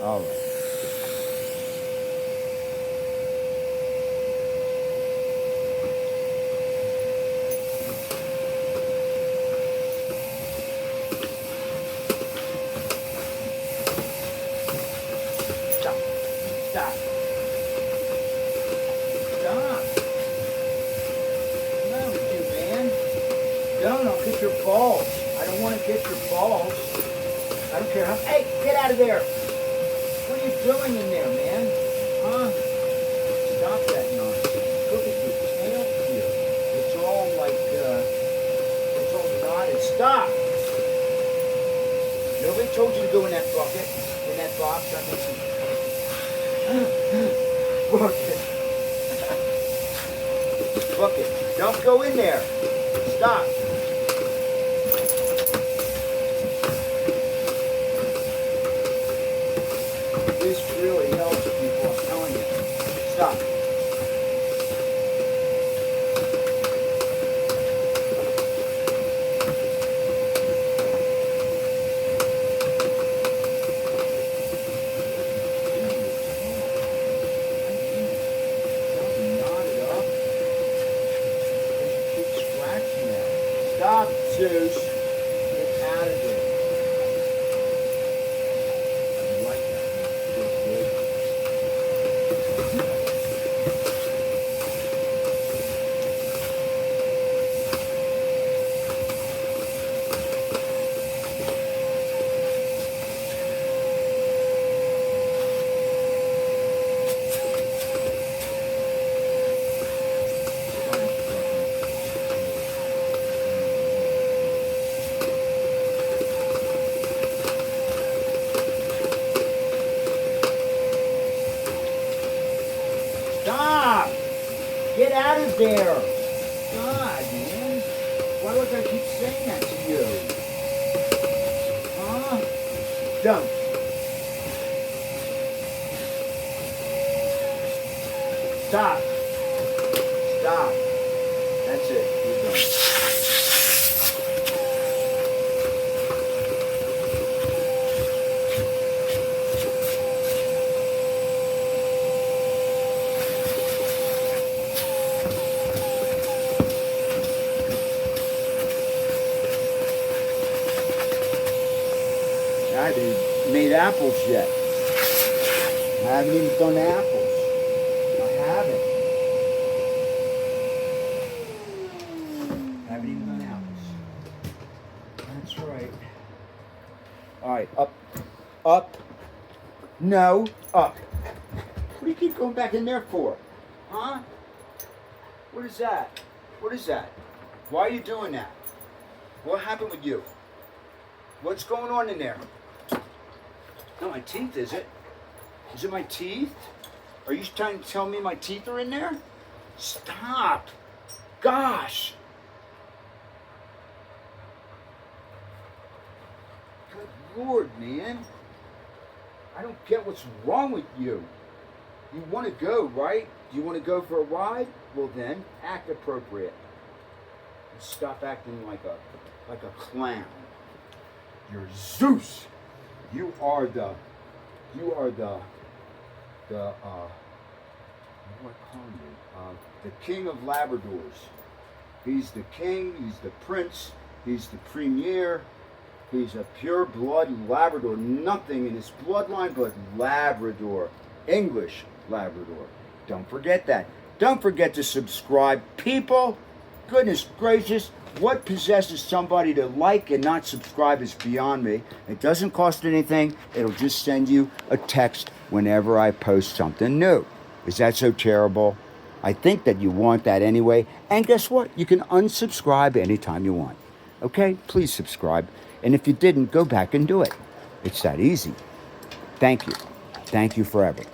All right. Stop. Stop. Stop. What's wrong with you, man? Don't, I'll get your balls. I don't want to get your balls. I don't care how. Hey, get out of there. What are you doing in there, man? Huh? Stop that nonsense. Look at your tail here. It's all like, it's all knotted. Stop! Nobody told you to go in that bucket, in that box. I mean, bucket. Bucket. Don't go in there. Stop. This really helps people, I'm telling you. Stop. Stop, Zeus. Get out of there. I like that. Feels good. Stop! Get out of there! God, man. Why do I gotta keep saying that to you? Huh? Don't. Stop. Stop. That's it. You're done. I haven't even made apples yet. I haven't even done apples. I haven't. I haven't even done apples. That's right. All right, up, up. No, up. What do you keep going back in there for? Huh? What is that? What is that? Why are you doing that? What happened with you? What's going on in there? Not my teeth, is it? Is it my teeth? Are you trying to tell me my teeth are in there? Stop! Gosh! Good Lord, man. I don't get what's wrong with you. You want to go, right? You want to go for a ride? Well then, act appropriate. And stop acting like a clown. You're Zeus. You are the what do I call you? The king of Labradors. He's the king, he's the prince, he's the premier, he's a pure blood Labrador. Nothing in his bloodline but Labrador. English Labrador. Don't forget that. Don't forget to subscribe. People, goodness gracious, what possesses somebody to like and not subscribe is beyond me. It doesn't cost anything. It'll just send you a text whenever I post something new. Is that so terrible? I think that you want that anyway. And guess what? You can unsubscribe anytime you want. Okay? Please subscribe. And if you didn't, go back and do it. It's that easy. Thank you. Thank you forever.